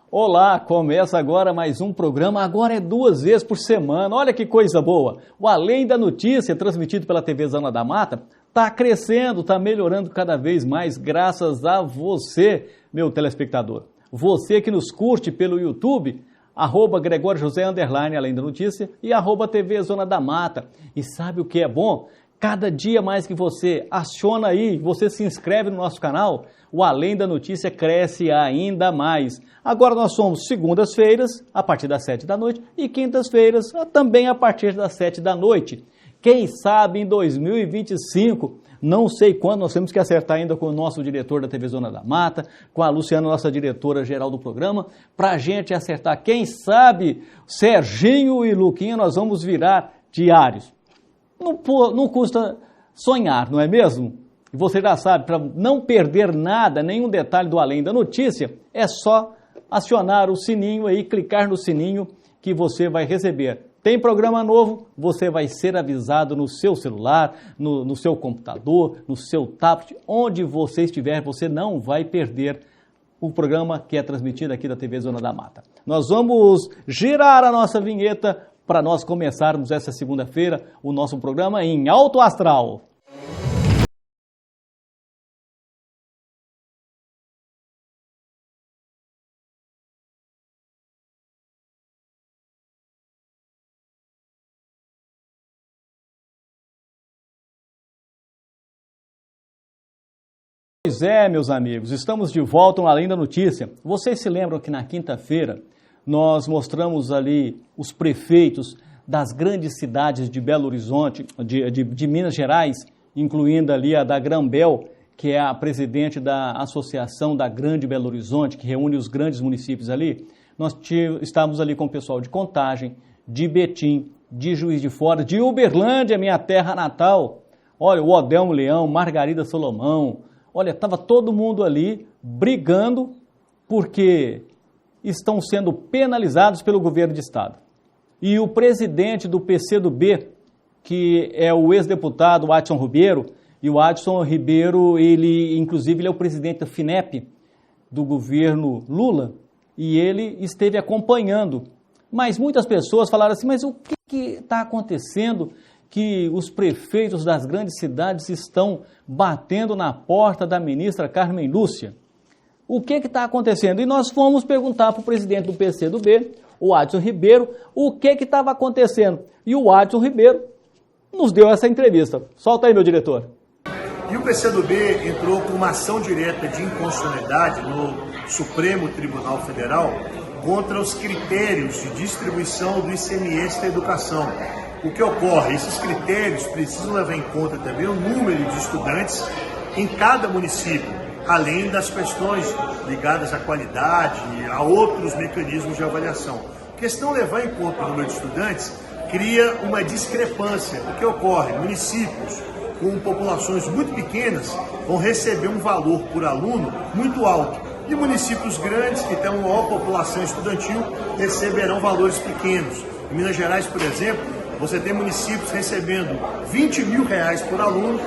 Olá, começa agora mais um programa, agora é 2 vezes por semana, olha que coisa boa. O Além da Notícia, transmitido pela TV Zona da Mata, está crescendo, está melhorando cada vez mais, graças a você, meu telespectador. Você que nos curte pelo YouTube, @GregorioJosé _ Além da Notícia e @TV Zona da Mata. E sabe o que é bom? Cada dia mais que você aciona aí, você se inscreve no nosso canal, o Além da Notícia cresce ainda mais. Agora nós somos segundas-feiras, a partir das 7 da noite, e quintas-feiras, também a partir das 7 da noite. Quem sabe em 2025, não sei quando, nós temos que acertar ainda com o nosso diretor da TV Zona da Mata, com a Luciana, nossa diretora-geral do programa, para a gente acertar. Quem sabe, Serginho e Luquinha, nós vamos virar diários. Não custa sonhar, não é mesmo? E você já sabe, para não perder nada, nenhum detalhe do Além da Notícia, é só acionar o sininho aí, clicar no sininho que você vai receber. Tem programa novo, você vai ser avisado no seu celular, no seu computador, no seu tablet, onde você estiver, você não vai perder o programa que é transmitido aqui da TV Zona da Mata. Nós vamos girar a nossa vinheta para nós começarmos essa segunda-feira o nosso programa em Alto Astral. Pois é, meus amigos, estamos de volta no Além da Notícia. Vocês se lembram que na quinta-feira nós mostramos ali os prefeitos das grandes cidades de Belo Horizonte, de Minas Gerais, incluindo ali a da Grambel, que é a presidente da Associação da Grande Belo Horizonte, que reúne os grandes municípios ali. Nós estávamos ali com o pessoal de Contagem, de Betim, de Juiz de Fora, de Uberlândia, minha terra natal. Olha, o Odelmo Leão, Margarida Solomão. Olha, estava todo mundo ali brigando porque estão sendo penalizados pelo governo de estado. E o presidente do PCdoB, que é o ex-deputado Adson Ribeiro, e o Adson Ribeiro, ele é o presidente da FINEP, do governo Lula, e ele esteve acompanhando. Mas muitas pessoas falaram assim, mas o que está acontecendo que os prefeitos das grandes cidades estão batendo na porta da ministra Carmen Lúcia? O que está acontecendo? E nós fomos perguntar para o presidente do PCdoB, o Adson Ribeiro, o que estava acontecendo. E o Adson Ribeiro nos deu essa entrevista. Solta aí, meu diretor. E o PCdoB entrou com uma ação direta de inconstitucionalidade no Supremo Tribunal Federal contra os critérios de distribuição do ICMS da educação. O que ocorre? Esses critérios precisam levar em conta também o número de estudantes em cada município, além das questões ligadas à qualidade e a outros mecanismos de avaliação. A questão levar em conta o número de estudantes cria uma discrepância. O que ocorre? Municípios com populações muito pequenas vão receber um valor por aluno muito alto. E municípios grandes, que têm uma maior população estudantil, receberão valores pequenos. Em Minas Gerais, por exemplo, você tem municípios recebendo R$20 mil por aluno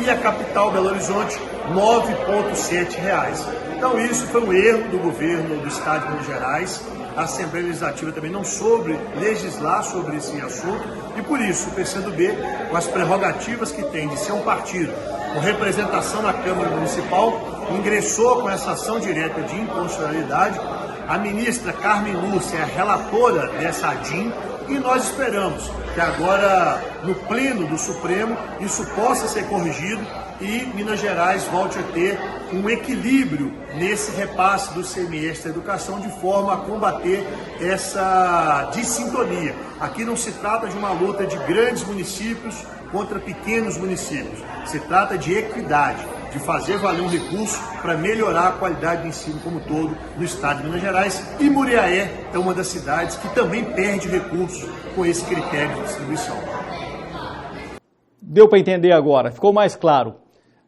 e a capital, Belo Horizonte, R$9,7. Então isso foi um erro do governo do estado de Minas Gerais. A Assembleia Legislativa também não soube legislar sobre esse assunto e por isso o PCdoB, com as prerrogativas que tem de ser um partido com representação na Câmara Municipal, ingressou com essa ação direta de inconstitucionalidade. A ministra Carmen Lúcia é a relatora dessa ADIM e nós esperamos que agora, no pleno do Supremo, isso possa ser corrigido e Minas Gerais volte a ter um equilíbrio nesse repasse do ICMS da educação, de forma a combater essa dissintonia. Aqui não se trata de uma luta de grandes municípios contra pequenos municípios, se trata de equidade, de fazer valer um recurso para melhorar a qualidade do ensino como todo no estado de Minas Gerais. E Muriaé é uma das cidades que também perde recursos com esse critério de distribuição. Deu para entender agora, ficou mais claro.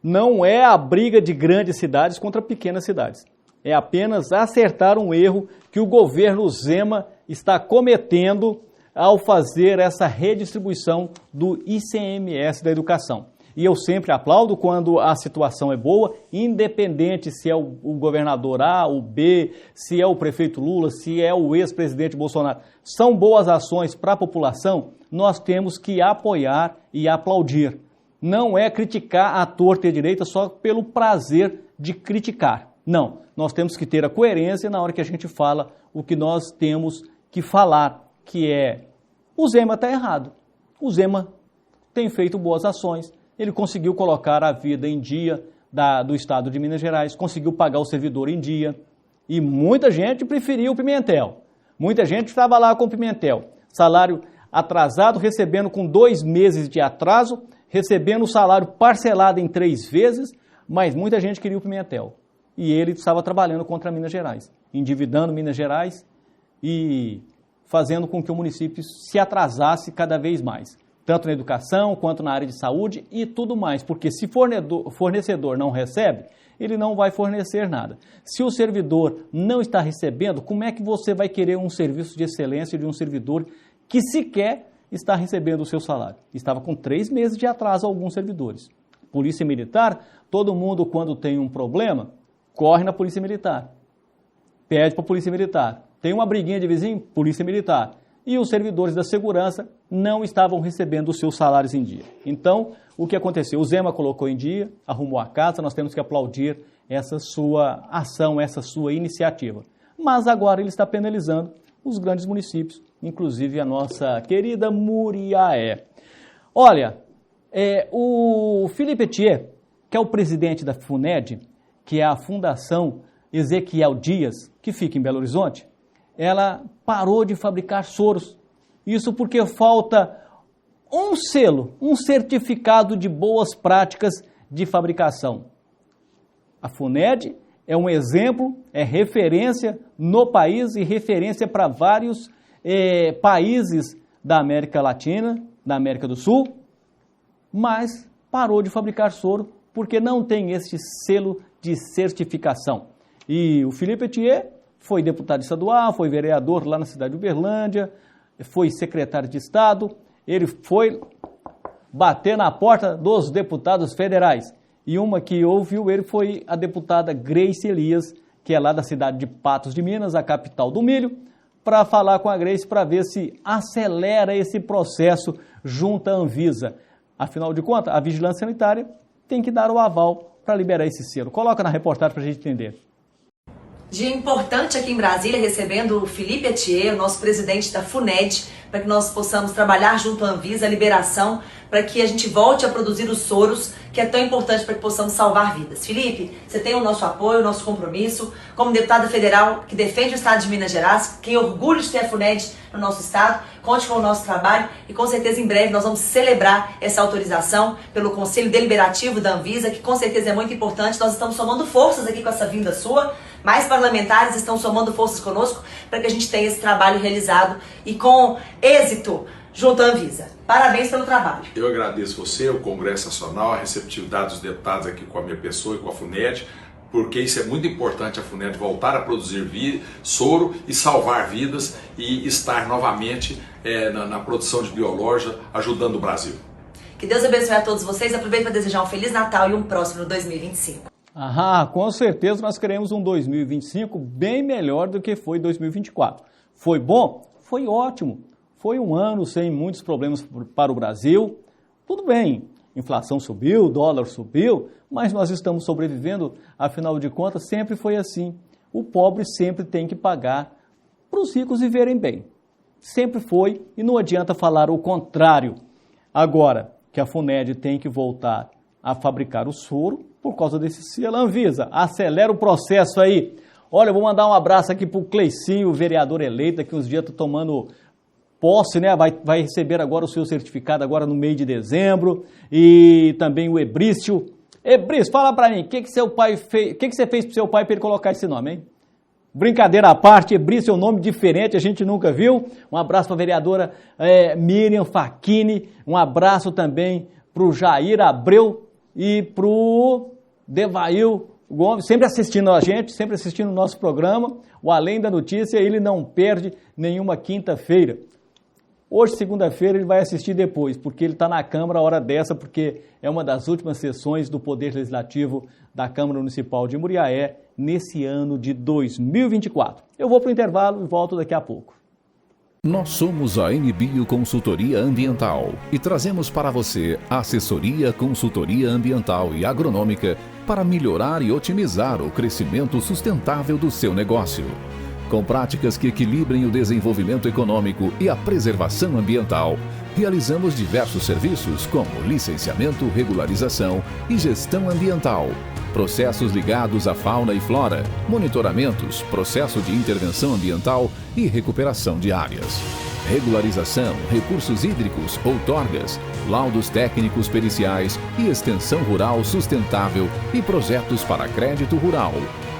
Não é a briga de grandes cidades contra pequenas cidades. É apenas acertar um erro que o governo Zema está cometendo ao fazer essa redistribuição do ICMS da educação. e eu sempre aplaudo quando a situação é boa, independente se é o governador A, o B, se é o prefeito Lula, se é o ex-presidente Bolsonaro. São boas ações para a população, nós temos que apoiar e aplaudir. Não é criticar à torta e à direita só pelo prazer de criticar. Não, nós temos que ter a coerência na hora que a gente fala o que nós temos que falar, que é: o Zema está errado. O Zema tem feito boas ações, ele conseguiu colocar a vida em dia do estado de Minas Gerais, conseguiu pagar o servidor em dia, e muita gente preferia o Pimentel. Muita gente estava lá com o Pimentel, salário atrasado, recebendo com 2 meses de atraso, recebendo o salário parcelado em 3 vezes, mas muita gente queria o Pimentel. E ele estava trabalhando contra Minas Gerais, endividando Minas Gerais e fazendo com que o município se atrasasse cada vez mais, tanto na educação quanto na área de saúde e tudo mais, porque se fornecedor não recebe, ele não vai fornecer nada. Se o servidor não está recebendo, como é que você vai querer um serviço de excelência de um servidor que sequer está recebendo o seu salário? Estava com 3 meses de atraso alguns servidores. Polícia Militar, todo mundo quando tem um problema, corre na Polícia Militar, pede para a Polícia Militar. Tem uma briguinha de vizinho, Polícia Militar. E os servidores da segurança não estavam recebendo os seus salários em dia. Então, o que aconteceu? O Zema colocou em dia, arrumou a casa, nós temos que aplaudir essa sua ação, essa sua iniciativa. Mas agora ele está penalizando os grandes municípios, inclusive a nossa querida Muriaé. Olha, o Felipe Etier, que é o presidente da FUNED, que é a Fundação Ezequiel Dias, que fica em Belo Horizonte, ela parou de fabricar soros. Isso porque falta um selo, um certificado de boas práticas de fabricação. A FUNED é um exemplo, é referência no país e referência para vários países da América Latina, da América do Sul, mas parou de fabricar soro porque não tem esse selo de certificação. E o Felipe Etier foi deputado estadual, foi vereador lá na cidade de Uberlândia, foi secretário de Estado, ele foi bater na porta dos deputados federais. E uma que ouviu ele foi a deputada Grace Elias, que é lá da cidade de Patos de Minas, a capital do milho, para falar com a Grace para ver se acelera esse processo junto à Anvisa. Afinal de contas, a Vigilância Sanitária tem que dar o aval para liberar esse selo. Coloca na reportagem para a gente entender. Dia importante aqui em Brasília, recebendo o Felipe Etier, o nosso presidente da FUNED, para que nós possamos trabalhar junto à Anvisa a liberação, para que a gente volte a produzir os soros, que é tão importante para que possamos salvar vidas. Felipe, você tem o nosso apoio, o nosso compromisso, como deputada federal que defende o estado de Minas Gerais, quem orgulho de ter a FUNED no nosso estado, conte com o nosso trabalho e com certeza em breve nós vamos celebrar essa autorização pelo Conselho Deliberativo da Anvisa, que com certeza é muito importante. Nós estamos somando forças aqui com essa vinda sua, mais parlamentares estão somando forças conosco para que a gente tenha esse trabalho realizado e com êxito junto à Anvisa. Parabéns pelo trabalho. Eu agradeço você, o Congresso Nacional, a receptividade dos deputados aqui com a minha pessoa e com a FUNED, porque isso é muito importante, a FUNED voltar a produzir soro e salvar vidas e estar novamente na produção de biológica, ajudando o Brasil. Que Deus abençoe a todos vocês. Aproveito para desejar um Feliz Natal e um próximo 2025. Com certeza nós queremos um 2025 bem melhor do que foi 2024. Foi bom? Foi ótimo. Foi um ano sem muitos problemas para o Brasil. Tudo bem, inflação subiu, dólar subiu, mas nós estamos sobrevivendo, afinal de contas, sempre foi assim. O pobre sempre tem que pagar para os ricos viverem bem. Sempre foi e não adianta falar o contrário. Agora que a FUNED tem que voltar a fabricar o soro, por causa desse selo, Anvisa, acelera o processo aí. Olha, eu vou mandar um abraço aqui para o Cleicinho, vereador eleito, daqui uns dias está tomando posse, né? Vai receber agora o seu certificado agora no mês de dezembro. E também o Ebrício. Ebrício, fala para mim, o que seu pai fez? O que você fez para seu pai para ele colocar esse nome, hein? Brincadeira à parte, Ebrício é um nome diferente, a gente nunca viu. Um abraço para a vereadora Miriam Facchini, um abraço também para o Jair Abreu e para o Devail Gomes, sempre assistindo a gente, sempre assistindo o nosso programa. O Além da Notícia, ele não perde nenhuma quinta-feira. Hoje, segunda-feira, ele vai assistir depois, porque ele está na Câmara a hora dessa, porque é uma das últimas sessões do Poder Legislativo da Câmara Municipal de Muriaé nesse ano de 2024. Eu vou para o intervalo e volto daqui a pouco. Nós somos a NBio Consultoria Ambiental e trazemos para você assessoria, consultoria ambiental e agronômica para melhorar e otimizar o crescimento sustentável do seu negócio. Com práticas que equilibrem o desenvolvimento econômico e a preservação ambiental, realizamos diversos serviços como licenciamento, regularização e gestão ambiental, processos ligados à fauna e flora, monitoramentos, processo de intervenção ambiental e recuperação de áreas, regularização, recursos hídricos, outorgas, laudos técnicos periciais e extensão rural sustentável e projetos para crédito rural.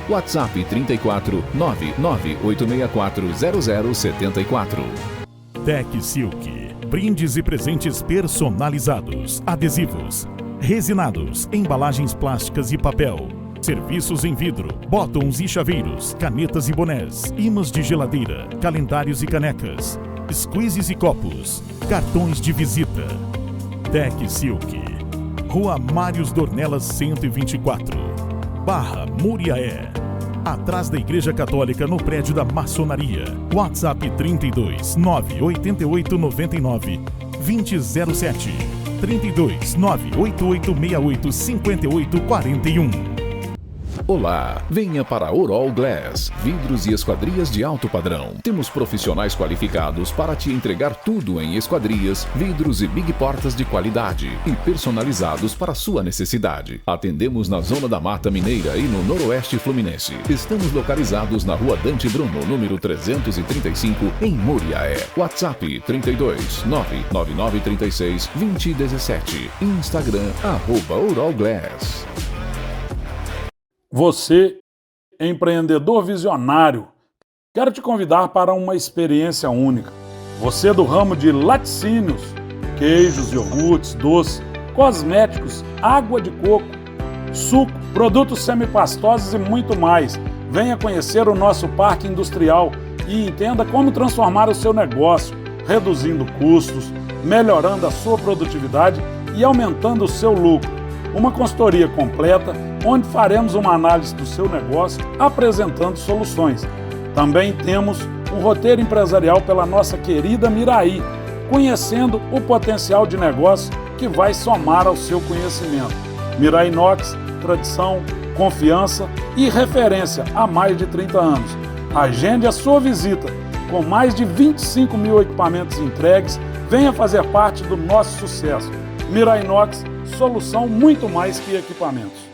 WhatsApp 34 99864 0074. Tec Silk, brindes e presentes personalizados, adesivos, resinados, embalagens plásticas e papel, serviços em vidro, botões e chaveiros, canetas e bonés, imãs de geladeira, calendários e canecas, squeezes e copos, cartões de visita. Tec Silk, Rua Mários Dornelas 124, Barra Muriaé, atrás da Igreja Católica no prédio da Maçonaria. WhatsApp 32 988 99 2007 32 98868 5841. Olá, venha para a Oral Glass, vidros e esquadrias de alto padrão. Temos profissionais qualificados para te entregar tudo em esquadrias, vidros e big portas de qualidade e personalizados para sua necessidade. Atendemos na Zona da Mata Mineira e no Noroeste Fluminense. Estamos localizados na Rua Dante Bruno, número 335, em Muriaé. WhatsApp 32 99936 2017. Instagram @Oral Glass. Você, empreendedor visionário, quero te convidar para uma experiência única. Você do ramo de laticínios, queijos, iogurtes, doces, cosméticos, água de coco, suco, produtos semipastosos e muito mais. Venha conhecer o nosso parque industrial e entenda como transformar o seu negócio, reduzindo custos, melhorando a sua produtividade e aumentando o seu lucro. Uma consultoria completa, onde faremos uma análise do seu negócio, apresentando soluções. Também temos um roteiro empresarial pela nossa querida Miraí, conhecendo o potencial de negócio que vai somar ao seu conhecimento. Miraí Inox, tradição, confiança e referência há mais de 30 anos. Agende a sua visita. Com mais de 25 mil equipamentos entregues, venha fazer parte do nosso sucesso. Miraí Inox, solução muito mais que equipamentos.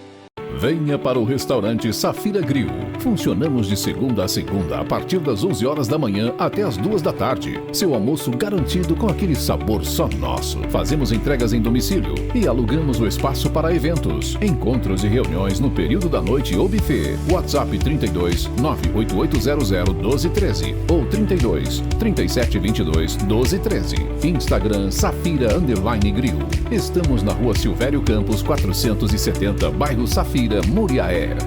Venha para o restaurante Safira Grill. Funcionamos de segunda a segunda, a partir das 11 horas da manhã até as 2 da tarde. Seu almoço garantido com aquele sabor só nosso. Fazemos entregas em domicílio e alugamos o espaço para eventos, encontros e reuniões no período da noite ou buffet. WhatsApp 32 98800 1213 ou 32 3722 1213. Instagram Safira_Grill. Estamos na Rua Silvério Campos 470, bairro Safira, Muriaé.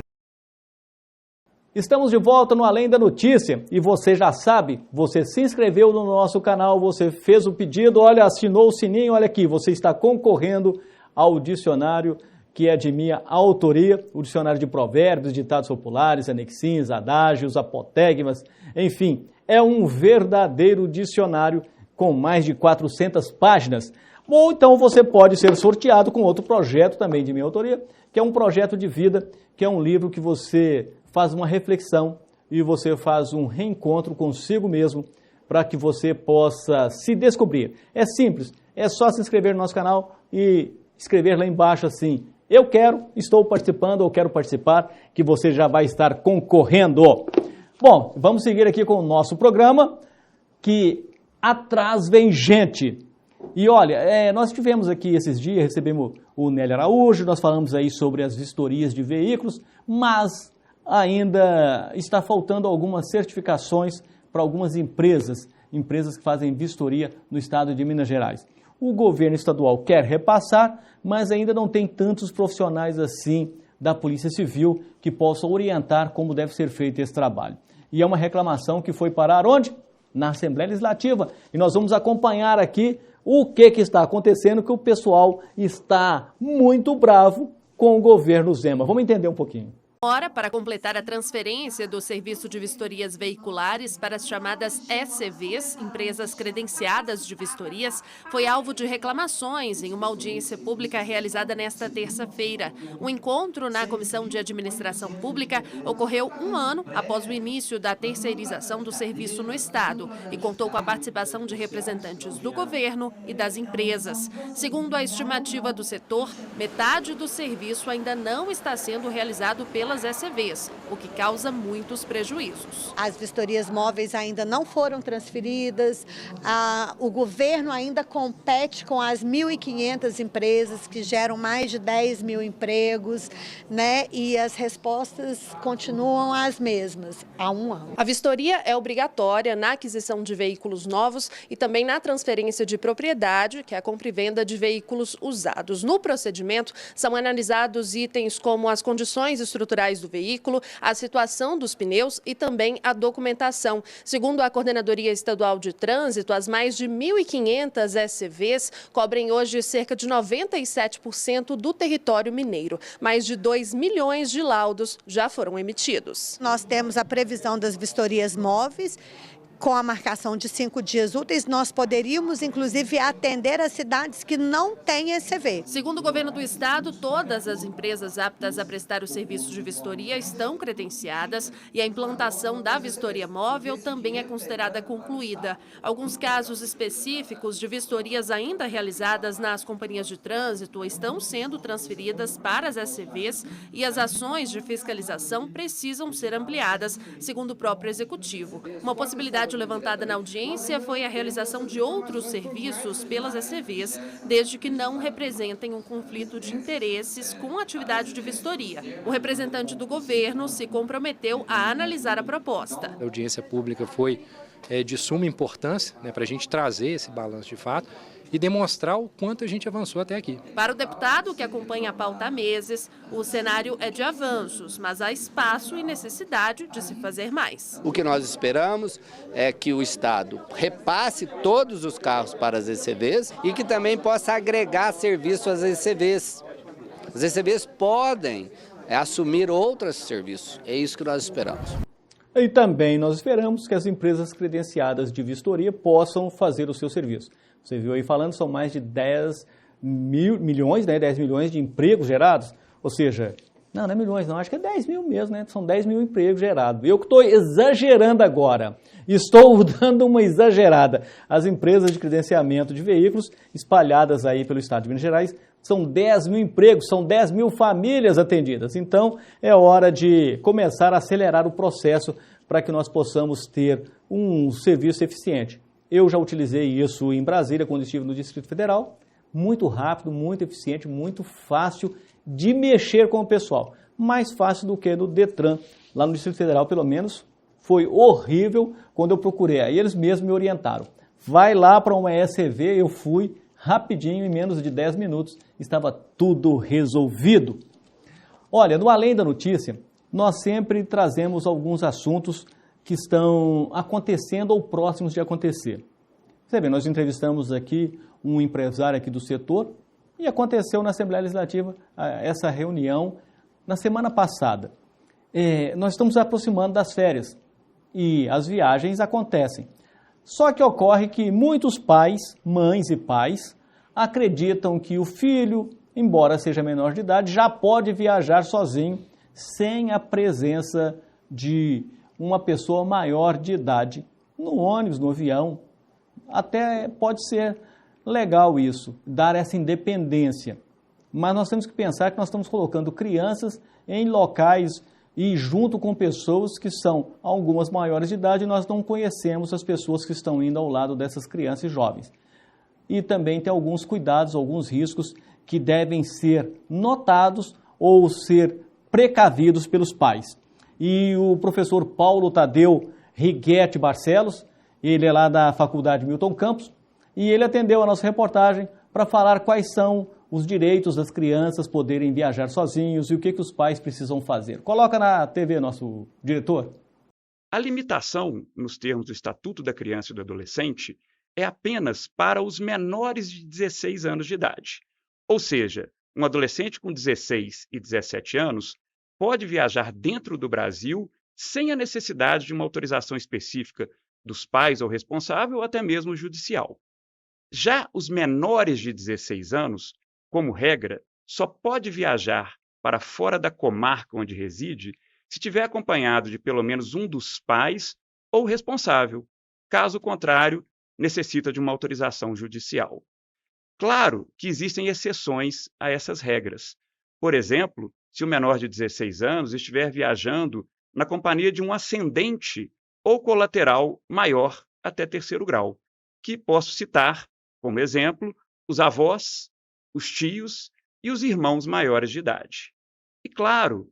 Estamos de volta no Além da Notícia e você já sabe, você se inscreveu no nosso canal, você fez o pedido, olha, assinou o sininho, olha aqui, você está concorrendo ao dicionário que é de minha autoria, o dicionário de provérbios, ditados populares, anexins, adágios, apotegmas, enfim, é um verdadeiro dicionário com mais de 400 páginas. Ou então você pode ser sorteado com outro projeto também de minha autoria, que é um projeto de vida, que é um livro que você faz uma reflexão e você faz um reencontro consigo mesmo para que você possa se descobrir. É simples, é só se inscrever no nosso canal e escrever lá embaixo assim, eu quero, estou participando ou quero participar, que você já vai estar concorrendo. Bom, vamos seguir aqui com o nosso programa, que atrás vem gente. E olha, nós tivemos aqui esses dias, recebemos o Nélio Araújo, nós falamos aí sobre as vistorias de veículos, mas ainda está faltando algumas certificações para algumas empresas que fazem vistoria no estado de Minas Gerais. O governo estadual quer repassar, mas ainda não tem tantos profissionais assim da Polícia Civil que possam orientar como deve ser feito esse trabalho. E é uma reclamação que foi parar onde? na Assembleia Legislativa. E nós vamos acompanhar aqui o que está acontecendo, que o pessoal está muito bravo com o governo Zema. Vamos entender um pouquinho. Hora para completar a transferência do serviço de vistorias veiculares para as chamadas ECVs, empresas credenciadas de vistorias, foi alvo de reclamações em uma audiência pública realizada nesta terça-feira. O encontro na Comissão de Administração Pública ocorreu um ano após o início da terceirização do serviço no Estado e contou com a participação de representantes do governo e das empresas. Segundo a estimativa do setor, metade do serviço ainda não está sendo realizado pelas ECVs, o que causa muitos prejuízos. As vistorias móveis ainda não foram transferidas, o governo ainda compete com as 1.500 empresas que geram mais de 10 mil empregos, né? E as respostas continuam as mesmas há um ano. A vistoria é obrigatória na aquisição de veículos novos e também na transferência de propriedade, que é a compra e venda de veículos usados. No procedimento, são analisados itens como as condições estruturais do veículo, a situação dos pneus e também a documentação. Segundo a Coordenadoria Estadual de Trânsito, as mais de 1.500 ECVs cobrem hoje cerca de 97% do território mineiro. Mais de 2 milhões de laudos já foram emitidos. Nós temos a previsão das vistorias móveis. Com a marcação de 5 dias úteis, nós poderíamos, inclusive, atender as cidades que não têm ECV. Segundo o governo do estado, todas as empresas aptas a prestar o serviço de vistoria estão credenciadas e a implantação da vistoria móvel também é considerada concluída. Alguns casos específicos de vistorias ainda realizadas nas companhias de trânsito estão sendo transferidas para as ECVs e as ações de fiscalização precisam ser ampliadas, segundo o próprio executivo. Uma possibilidade levantada na audiência foi a realização de outros serviços pelas ECVs, desde que não representem um conflito de interesses com a atividade de vistoria. O representante do governo se comprometeu a analisar a proposta. A audiência pública foi de suma importância, para a gente trazer esse balanço de fato e demonstrar o quanto a gente avançou até aqui. Para o deputado, que acompanha a pauta há meses, o cenário é de avanços, mas há espaço e necessidade de se fazer mais. O que nós esperamos é que o Estado repasse todos os carros para as ECVs e que também possa agregar serviço às ECVs. As ECVs podem assumir outros serviços, é isso que nós esperamos. E também nós esperamos que as empresas credenciadas de vistoria possam fazer o seu serviço. Você viu aí falando, são mais de 10 milhões, né? 10 milhões de empregos gerados. Ou seja, não é milhões não, acho que é 10 mil mesmo, né? São 10 mil empregos gerados. Eu que estou exagerando agora, estou dando uma exagerada. As empresas de credenciamento de veículos espalhadas aí pelo estado de Minas Gerais, são 10 mil empregos, são 10 mil famílias atendidas. Então, é hora de começar a acelerar o processo para que nós possamos ter um serviço eficiente. Eu já utilizei isso em Brasília, quando estive no Distrito Federal. Muito rápido, muito eficiente, muito fácil de mexer com o pessoal. Mais fácil do que no Detran. Lá no Distrito Federal, pelo menos, foi horrível quando eu procurei. Aí eles mesmos me orientaram. Vai lá para uma ECV, eu fui rapidinho, em menos de 10 minutos, estava tudo resolvido. Olha, no Além da Notícia, nós sempre trazemos alguns assuntos que estão acontecendo ou próximos de acontecer. Você vê, nós entrevistamos aqui um empresário aqui do setor e aconteceu na Assembleia Legislativa essa reunião na semana passada. Nós estamos aproximando das férias e as viagens acontecem. Só que ocorre que muitos pais, mães e pais, acreditam que o filho, embora seja menor de idade, já pode viajar sozinho sem a presença de uma pessoa maior de idade no ônibus, no avião. Até pode ser legal isso, dar essa independência. Mas nós temos que pensar que nós estamos colocando crianças em locais e junto com pessoas que são algumas maiores de idade, nós não conhecemos as pessoas que estão indo ao lado dessas crianças e jovens. E também tem alguns cuidados, alguns riscos que devem ser notados ou ser precavidos pelos pais. E o professor Paulo Tadeu Righetti Barcelos, ele é lá da Faculdade Milton Campos, e ele atendeu a nossa reportagem para falar quais são os direitos das crianças poderem viajar sozinhos e o que os pais precisam fazer. Coloca na TV, nosso diretor. A limitação, nos termos do Estatuto da Criança e do Adolescente, é apenas para os menores de 16 anos de idade. Ou seja, um adolescente com 16 e 17 anos pode viajar dentro do Brasil sem a necessidade de uma autorização específica dos pais ou responsável, ou até mesmo judicial. Já os menores de 16 anos, como regra, só pode viajar para fora da comarca onde reside se estiver acompanhado de pelo menos um dos pais ou responsável. Caso contrário, necessita de uma autorização judicial. Claro que existem exceções a essas regras. Por exemplo, se o menor de 16 anos estiver viajando na companhia de um ascendente ou colateral maior até 3º grau, que posso citar, como exemplo, os avós, os tios e os irmãos maiores de idade. E claro,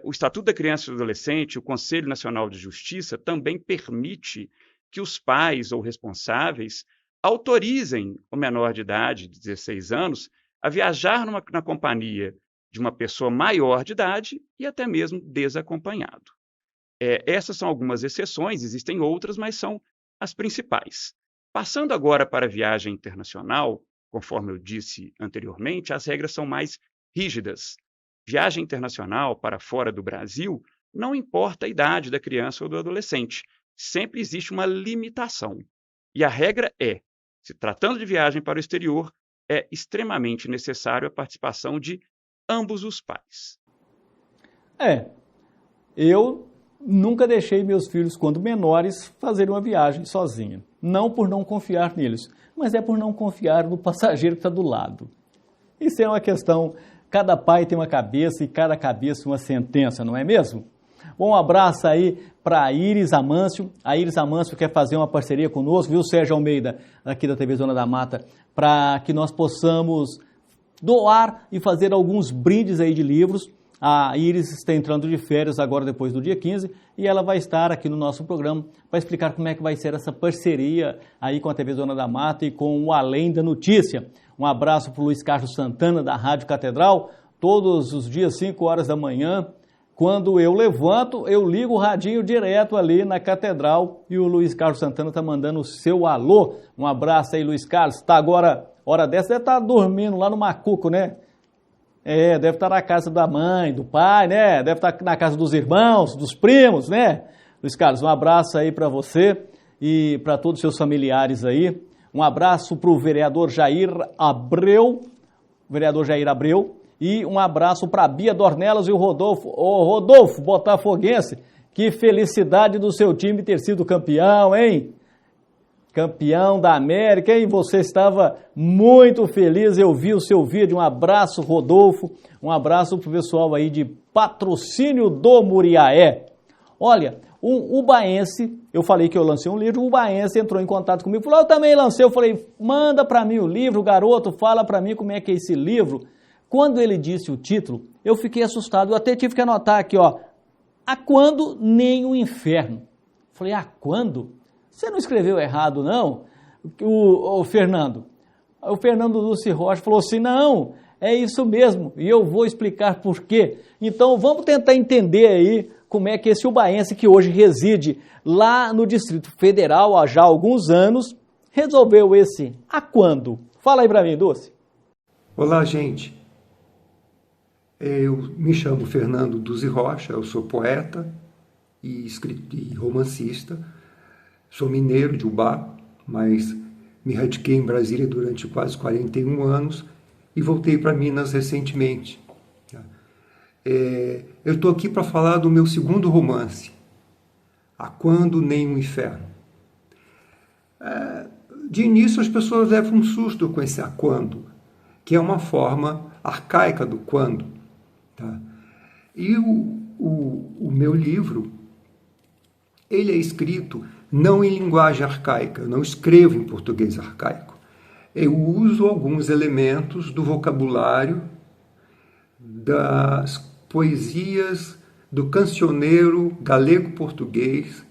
o Estatuto da Criança e do Adolescente, o Conselho Nacional de Justiça, também permite que os pais ou responsáveis autorizem o menor de idade, de 16 anos, a viajar na companhia de uma pessoa maior de idade e até mesmo desacompanhado. Essas são algumas exceções, existem outras, mas são as principais. Passando agora para a viagem internacional, conforme eu disse anteriormente, as regras são mais rígidas. Viagem internacional para fora do Brasil, não importa a idade da criança ou do adolescente, sempre existe uma limitação. E a regra é, se tratando de viagem para o exterior, é extremamente necessário a participação de ambos os pais. Eu nunca deixei meus filhos, quando menores, fazerem uma viagem sozinha. Não por não confiar neles, mas é por não confiar no passageiro que está do lado. Isso é uma questão, cada pai tem uma cabeça e cada cabeça uma sentença, não é mesmo? Bom, um abraço aí para a Iris Amâncio. A Iris Amâncio quer fazer uma parceria conosco, viu, Sérgio Almeida, aqui da TV Zona da Mata, para que nós possamos doar e fazer alguns brindes aí de livros. A Iris está entrando de férias agora depois do dia 15 e ela vai estar aqui no nosso programa para explicar como é que vai ser essa parceria aí com a TV Zona da Mata e com o Além da Notícia. Um abraço para o Luiz Carlos Santana da Rádio Catedral, todos os dias 5 horas da manhã. Quando eu levanto, eu ligo o radinho direto ali na Catedral e o Luiz Carlos Santana está mandando o seu alô. Um abraço aí, Luiz Carlos. Está agora, hora dessa, deve estar dormindo lá no Macuco, né? Deve estar na casa da mãe, do pai, né? Deve estar na casa dos irmãos, dos primos, né? Luiz Carlos, um abraço aí para você e para todos os seus familiares aí. Um abraço para o vereador Jair Abreu, e um abraço para a Bia Dornelas e o Rodolfo. Ô, Rodolfo, botafoguense, que felicidade do seu time ter sido campeão, hein? Campeão da América, hein? Você estava muito feliz, eu vi o seu vídeo. Um abraço, Rodolfo, um abraço para o pessoal aí de Patrocínio do Muriaé. Olha, o Ubaense, eu falei que eu lancei um livro, o Ubaense entrou em contato comigo, falou, eu também lancei, eu falei, manda para mim o livro, garoto, fala para mim como é que é esse livro. Quando ele disse o título, eu fiquei assustado, eu até tive que anotar aqui, ó, A Quando Nem o Inferno. Falei, a quando? Você não escreveu errado, não? O Fernando Lúcio Rocha falou assim, não, é isso mesmo, e eu vou explicar por quê. Então, vamos tentar entender aí como é que esse ubaense que hoje reside lá no Distrito Federal há já alguns anos, resolveu esse a quando? Fala aí para mim, Dulce. Olá, gente. Eu me chamo Fernando Lúcio Rocha, eu sou poeta e romancista. Sou mineiro de Ubá, mas me radiquei em Brasília durante quase 41 anos e voltei para Minas recentemente. Eu estou aqui para falar do meu segundo romance, A Quando Nem o Inferno. De início as pessoas levam um susto com esse a quando, que é uma forma arcaica do quando. Tá? E o meu livro, ele é escrito não em linguagem arcaica, eu não escrevo em português arcaico. Eu uso alguns elementos do vocabulário das poesias do cancioneiro galego-português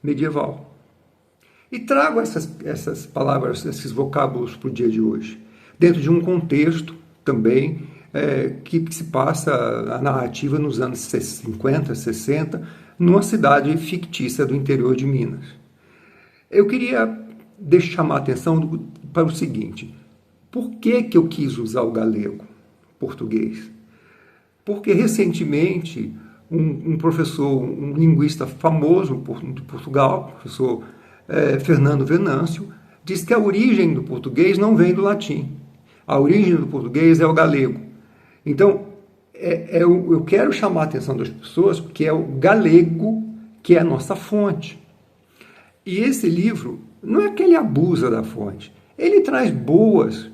medieval. E trago essas palavras, esses vocábulos para o dia de hoje, dentro de um contexto também que se passa a narrativa nos anos 50, 60, numa cidade fictícia do interior de Minas. Eu queria chamar a atenção para o seguinte: por que eu quis usar o galego, português? Porque recentemente um professor, um linguista famoso de Portugal, o professor Fernando Venâncio, diz que a origem do português não vem do latim. A origem do português é o galego. Então, eu quero chamar a atenção das pessoas que é o galego que é a nossa fonte. E esse livro não é que ele abusa da fonte, ele traz boas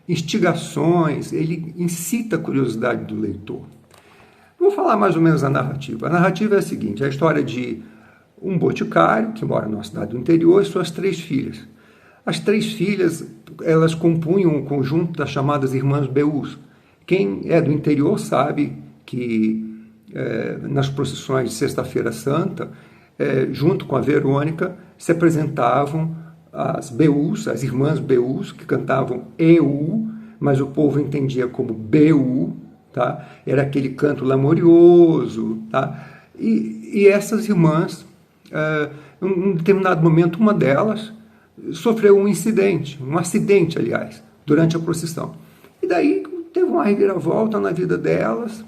instigações, ele incita a curiosidade do leitor. Vou falar mais ou menos a narrativa. A narrativa é a seguinte: é a história de um boticário que mora numa cidade do interior e suas 3 filhas. As 3 filhas, elas compunham um conjunto das chamadas Irmãs Beús. Quem é do interior sabe que nas procissões de Sexta-feira Santa, junto com a Verônica, se apresentavam as Beús, as Irmãs Beús, que cantavam EU, mas o povo entendia como BU, tá? Era aquele canto lamorioso, tá? E essas irmãs, em um determinado momento, uma delas sofreu um acidente, aliás, durante a procissão. E daí teve uma reviravolta na vida delas,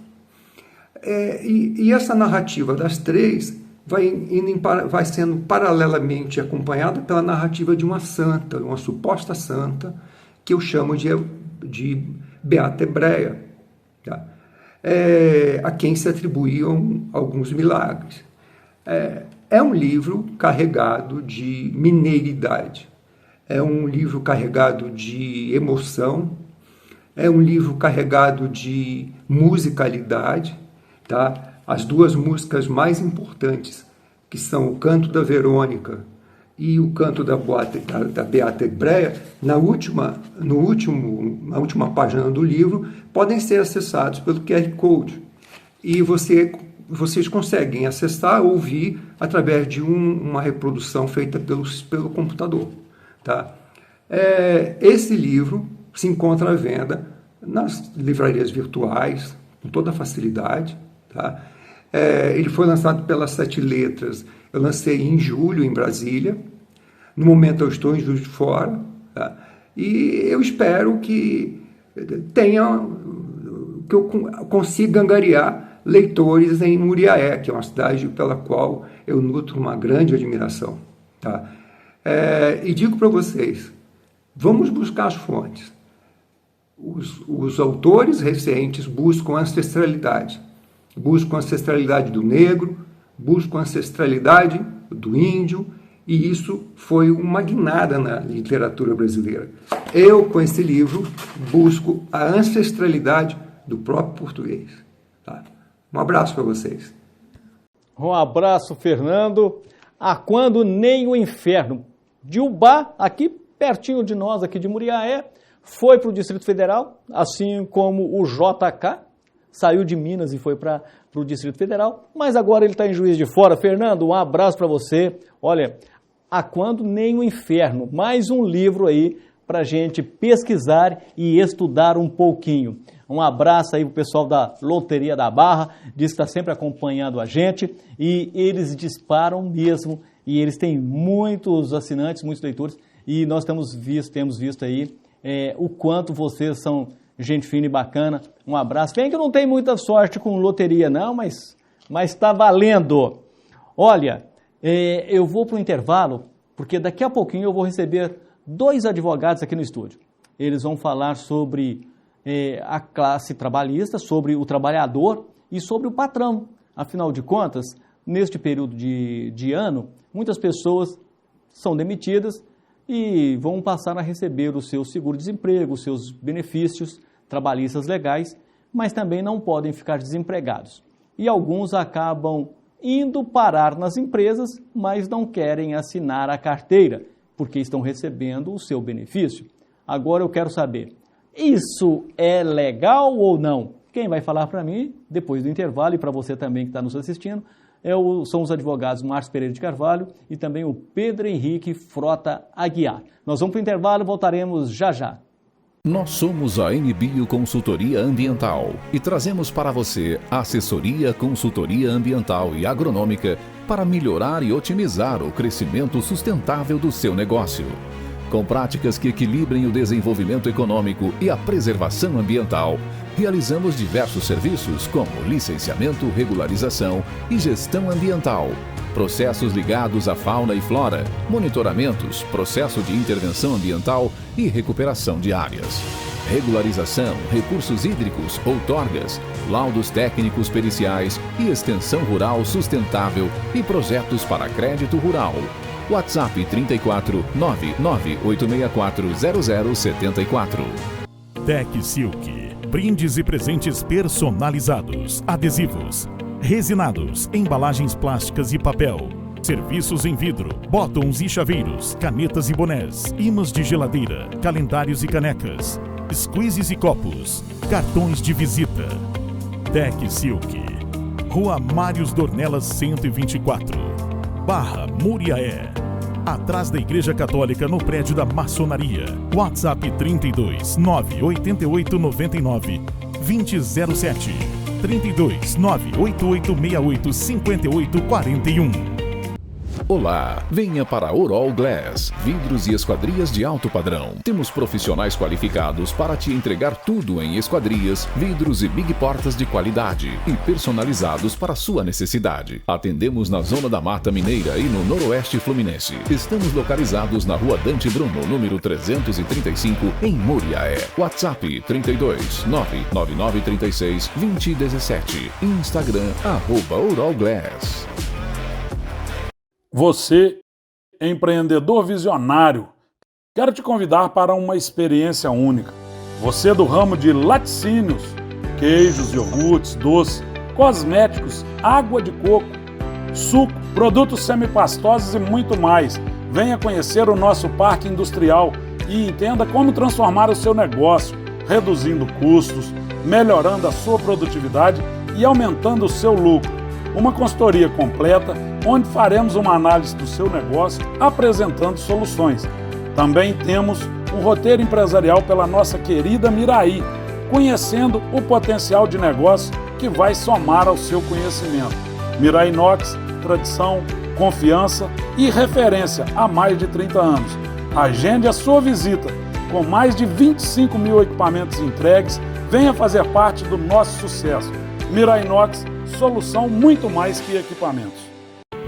e essa narrativa das 3 vai sendo paralelamente acompanhada pela narrativa de uma santa, uma suposta santa, que eu chamo de Beata Hebreia, tá? A quem se atribuíam alguns milagres. É um livro carregado de mineiridade, é um livro carregado de emoção, é um livro carregado de musicalidade, tá? As 2 músicas mais importantes, que são o Canto da Verônica e o Canto da Beata Hebreia, na última página do livro, podem ser acessados pelo QR Code. E vocês conseguem acessar, ouvir, através de uma reprodução feita pelo computador. Tá? Esse livro se encontra à venda nas livrarias virtuais, com toda facilidade. Tá? Ele foi lançado pelas 7 Letras. Eu lancei em julho, em Brasília. No momento eu estou em Juiz de Fora. Tá? E eu espero que eu consiga angariar leitores em Muriaé, que é uma cidade pela qual eu nutro uma grande admiração. Tá? E digo para vocês, vamos buscar as fontes. Os autores recentes buscam ancestralidade. Buscam a ancestralidade do negro, buscam a ancestralidade do índio, e isso foi uma guinada na literatura brasileira. Eu, com esse livro, busco a ancestralidade do próprio português. Tá? Um abraço para vocês. Um abraço, Fernando. A quando nem o inferno. De Ubá, aqui pertinho de nós, aqui de Muriaé, foi para o Distrito Federal, assim como o JK, saiu de Minas e foi para o Distrito Federal, mas agora ele está em Juiz de Fora. Fernando, um abraço para você. Olha, A Quando Nem o Inferno, mais um livro aí para a gente pesquisar e estudar um pouquinho. Um abraço aí para o pessoal da Loteria da Barra, diz que está sempre acompanhando a gente, e eles disparam mesmo, e eles têm muitos assinantes, muitos leitores, e nós temos visto aí o quanto vocês são gente fina e bacana. Um abraço. Bem que eu não tenho muita sorte com loteria não, mas está valendo. Olha, eu vou para o intervalo, porque daqui a pouquinho eu vou receber 2 advogados aqui no estúdio. Eles vão falar sobre a classe trabalhista, sobre o trabalhador e sobre o patrão. Afinal de contas, neste período de ano, muitas pessoas são demitidas e vão passar a receber o seu seguro-desemprego, os seus benefícios trabalhistas legais, mas também não podem ficar desempregados. E alguns acabam indo parar nas empresas, mas não querem assinar a carteira, porque estão recebendo o seu benefício. Agora eu quero saber, isso é legal ou não? Quem vai falar para mim, depois do intervalo, e para você também que está nos assistindo, são os advogados Márcio Pereira de Carvalho e também o Pedro Henrique Frota Aguiar. Nós vamos para o intervalo e voltaremos já já. Nós somos a NBio Consultoria Ambiental e trazemos para você assessoria, consultoria ambiental e agronômica para melhorar e otimizar o crescimento sustentável do seu negócio. Com práticas que equilibrem o desenvolvimento econômico e a preservação ambiental, realizamos diversos serviços como licenciamento, regularização e gestão ambiental, processos ligados à fauna e flora, monitoramentos, processo de intervenção ambiental e recuperação de áreas, regularização, recursos hídricos, outorgas, laudos técnicos periciais e extensão rural sustentável e projetos para crédito rural. WhatsApp 34 99864 0074. Tec Silk. Brindes e presentes personalizados, adesivos, resinados, embalagens plásticas e papel, serviços em vidro, botões e chaveiros, canetas e bonés, imãs de geladeira, calendários e canecas, squeezes e copos, cartões de visita. Tec Silk. Rua Mários Dornelas 124, Barra Muriaé, atrás da Igreja Católica, no prédio da Maçonaria. WhatsApp 32 988 99 2007, 32 98868 5841. Olá, venha para a Oral Glass, vidros e esquadrias de alto padrão. Temos profissionais qualificados para te entregar tudo em esquadrias, vidros e big portas de qualidade e personalizados para sua necessidade. Atendemos na Zona da Mata Mineira e no Noroeste Fluminense. Estamos localizados na Rua Dante Bruno, número 335, em Muriaé. WhatsApp 32 99936 2017. Instagram @Oral Glass. Você, empreendedor visionário, quero te convidar para uma experiência única. Você do ramo de laticínios, queijos, iogurtes, doces, cosméticos, água de coco, suco, produtos semipastosos e muito mais. Venha conhecer o nosso parque industrial e entenda como transformar o seu negócio, reduzindo custos, melhorando a sua produtividade e aumentando o seu lucro. Uma consultoria completa, onde faremos uma análise do seu negócio, apresentando soluções. Também temos um roteiro empresarial pela nossa querida Miraí, conhecendo o potencial de negócio que vai somar ao seu conhecimento. Miraí Inox, tradição, confiança e referência há mais de 30 anos. Agende a sua visita. Com mais de 25 mil equipamentos entregues, venha fazer parte do nosso sucesso. Miraí Inox, solução muito mais que equipamentos.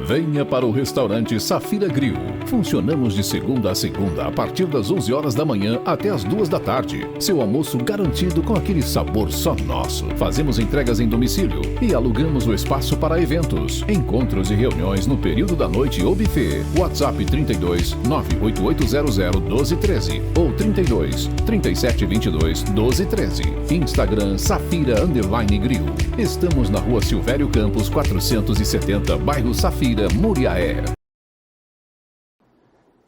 Venha para o restaurante Safira Grill. Funcionamos de segunda a segunda, a partir das 11 horas da manhã até as 2 da tarde. Seu almoço garantido com aquele sabor só nosso. Fazemos entregas em domicílio e alugamos o espaço para eventos, encontros e reuniões no período da noite ou buffet. WhatsApp 32 98800 1213 ou 32 3722 1213. Instagram Safira_Grill. Estamos na Rua Silvério Campos 470, bairro Safira, Muriaé.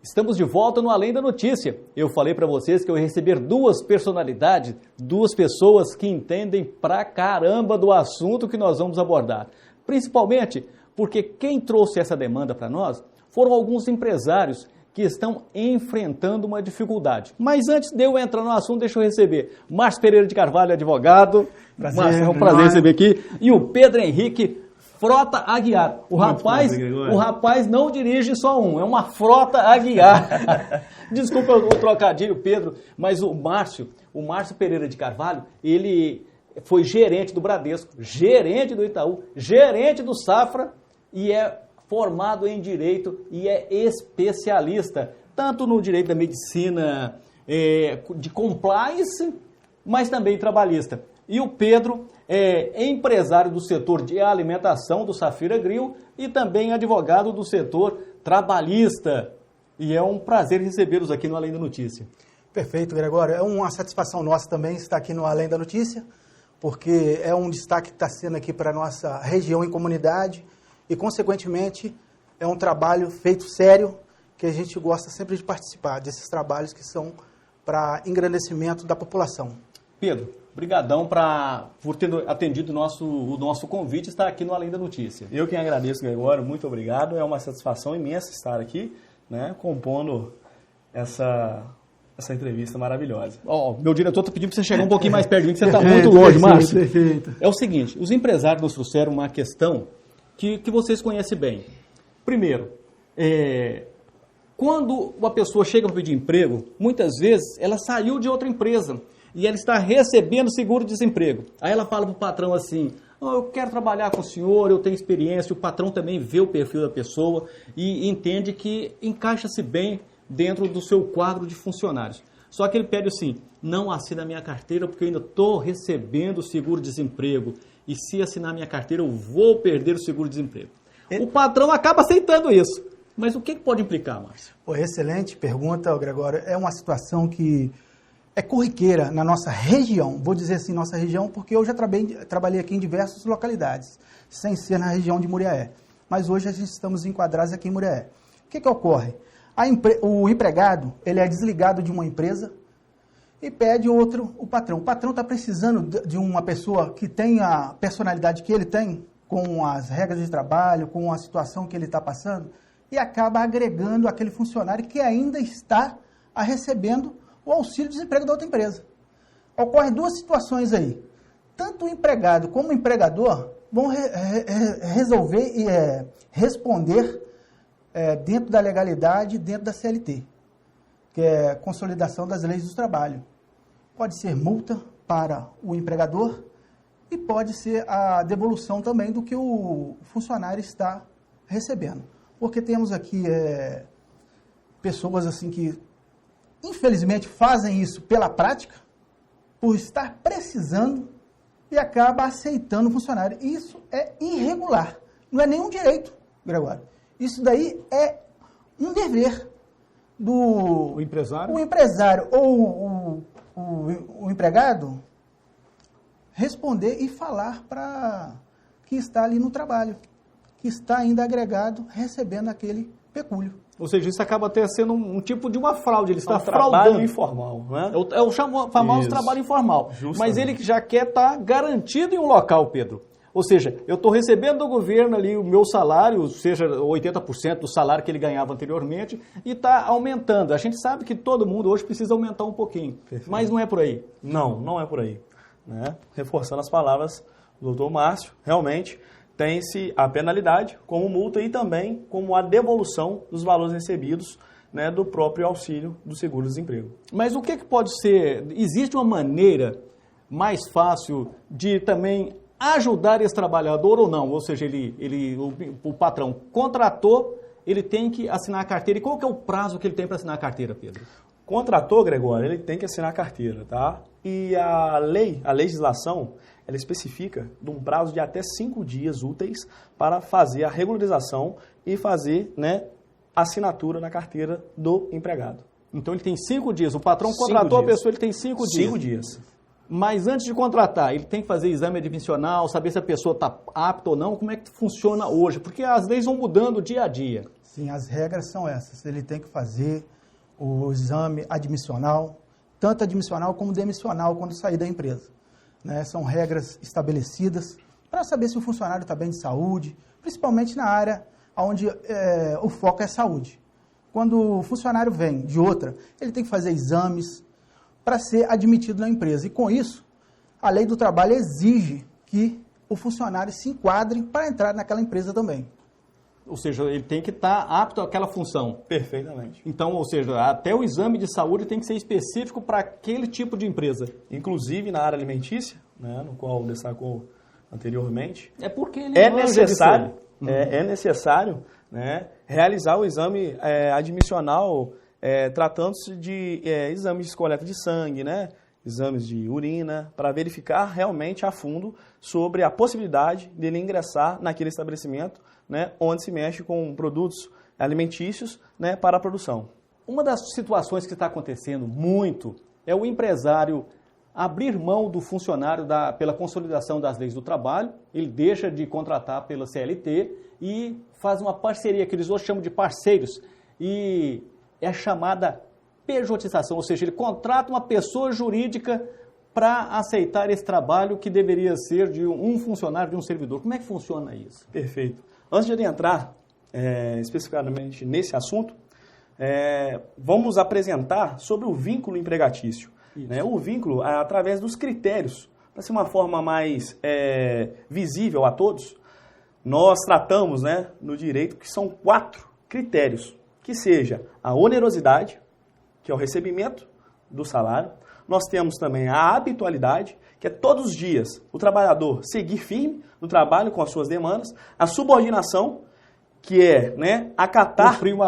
Estamos de volta no Além da Notícia. Eu falei para vocês que eu ia receber duas personalidades, duas pessoas que entendem pra caramba do assunto que nós vamos abordar. Principalmente porque quem trouxe essa demanda para nós foram alguns empresários que estão enfrentando uma dificuldade. Mas antes de eu entrar no assunto, deixa eu receber Márcio Pereira de Carvalho, advogado. Márcio, é um prazer receber aqui. E o Pedro Henrique Frota Aguiar. O rapaz não dirige só um, é uma frota Aguiar. Desculpa o trocadilho, Pedro, mas o Márcio Pereira de Carvalho, ele foi gerente do Bradesco, gerente do Itaú, gerente do Safra e é formado em Direito e é especialista, tanto no direito da medicina, de compliance, mas também trabalhista. E o Pedro é empresário do setor de alimentação do Safira Grill e também advogado do setor trabalhista. E é um prazer recebê-los aqui no Além da Notícia. Perfeito, Gregório. É uma satisfação nossa também estar aqui no Além da Notícia, porque é um destaque que está sendo aqui para a nossa região e comunidade e, consequentemente, é um trabalho feito sério que a gente gosta sempre de participar desses trabalhos que são para engrandecimento da população. Pedro, brigadão por ter atendido o nosso convite e estar aqui no Além da Notícia. Eu quem agradeço, Gregório, muito obrigado. É uma satisfação imensa estar aqui, né, compondo essa essa entrevista maravilhosa. Meu diretor está pedindo para você chegar um pouquinho mais perto de mim, que você está muito longe, Márcio. Perfeito. É o seguinte, os empresários nos trouxeram uma questão que vocês conhecem bem. Primeiro, quando uma pessoa chega para pedir emprego, muitas vezes ela saiu de outra empresa e ela está recebendo seguro-desemprego. Aí ela fala para o patrão assim, eu quero trabalhar com o senhor, eu tenho experiência, o patrão também vê o perfil da pessoa e entende que encaixa-se bem dentro do seu quadro de funcionários. Só que ele pede assim, não assina minha carteira porque eu ainda estou recebendo seguro-desemprego e se assinar minha carteira eu vou perder o seguro-desemprego. O patrão acaba aceitando isso. Mas o que pode implicar, Márcio? Excelente pergunta, Gregório. É uma situação que é corriqueira na nossa região. Vou dizer assim, nossa região, porque eu já trabalhei aqui em diversas localidades, sem ser na região de Muriaé. Mas hoje a gente estamos enquadrados aqui em Muriaé. O que ocorre? O empregado, ele é desligado de uma empresa e pede o patrão. O patrão está precisando de uma pessoa que tenha a personalidade que ele tem, com as regras de trabalho, com a situação que ele está passando, e acaba agregando aquele funcionário que ainda está recebendo o auxílio-desemprego da outra empresa. Ocorrem duas situações aí. Tanto o empregado como o empregador vão resolver e responder dentro da legalidade, dentro da CLT, que é Consolidação das Leis do Trabalho. Pode ser multa para o empregador e pode ser a devolução também do que o funcionário está recebendo. Porque temos aqui pessoas assim que, infelizmente, fazem isso pela prática, por estar precisando e acaba aceitando o funcionário. Isso é irregular, não é nenhum direito, Gregório. Isso daí é um dever do empresário, ou o empregado responder e falar para que está ali no trabalho, que está ainda agregado, recebendo aquele pecúlio. Ou seja, isso acaba até sendo um tipo de uma fraude, ele está fraudando. Trabalho informal, né? É o famoso trabalho informal. Justamente. Mas ele já quer estar garantido em um local, Pedro. Ou seja, eu estou recebendo do governo ali o meu salário, seja 80% do salário que ele ganhava anteriormente, e está aumentando. A gente sabe que todo mundo hoje precisa aumentar um pouquinho, mas não é por aí. Não é por aí. Né? Reforçando as palavras do doutor Márcio, realmente tem-se a penalidade como multa e também como a devolução dos valores recebidos, né, do próprio auxílio do seguro-desemprego. Mas o que pode ser? Existe uma maneira mais fácil de também ajudar esse trabalhador ou não? Ou seja, o patrão contratou, ele tem que assinar a carteira. E qual que é o prazo que ele tem para assinar a carteira, Pedro? Contratou, Gregório, ele tem que assinar a carteira, tá? E a legislação, ela especifica de um prazo de até 5 dias úteis para fazer a regularização e fazer, né, a assinatura na carteira do empregado. Então ele tem 5 dias. O patrão contratou a pessoa, ele tem 5 dias. 5 dias. Mas antes de contratar, ele tem que fazer exame admissional, saber se a pessoa está apta ou não. Como é que funciona hoje? Porque as leis vão mudando dia a dia. Sim, as regras são essas. Ele tem que fazer o exame admissional, tanto admissional como demissional quando sair da empresa. Né? São regras estabelecidas para saber se o funcionário está bem de saúde, principalmente na área onde o foco é saúde. Quando o funcionário vem de outra, ele tem que fazer exames para ser admitido na empresa. E com isso, a lei do trabalho exige que o funcionário se enquadre para entrar naquela empresa também. Ou seja, ele tem que estar apto àquela função. Perfeitamente. Então, ou seja, até o exame de saúde tem que ser específico para aquele tipo de empresa. Inclusive na área alimentícia, né, no qual destacou anteriormente. É porque ele é necessário, é necessário, né, realizar o exame admissional, tratando-se de exames de coleta de sangue, né, exames de urina, para verificar realmente a fundo sobre a possibilidade dele ingressar naquele estabelecimento, né, onde se mexe com produtos alimentícios, né, para a produção. Uma das situações que está acontecendo muito é o empresário abrir mão do funcionário pela consolidação das leis do trabalho, ele deixa de contratar pela CLT e faz uma parceria, que eles hoje chamam de parceiros, e é a chamada pejotização, ou seja, ele contrata uma pessoa jurídica para aceitar esse trabalho que deveria ser de um funcionário, de um servidor. Como é que funciona isso? Perfeito. Antes de entrar especificamente nesse assunto, vamos apresentar sobre o vínculo empregatício. Né? O vínculo, através dos critérios, para ser uma forma mais visível a todos, nós tratamos, né, no direito que são 4 critérios, que seja a onerosidade, que é o recebimento do salário. Nós temos também a habitualidade, que é todos os dias o trabalhador seguir firme no trabalho com as suas demandas. A subordinação, que é, né, acatar... Cumpriu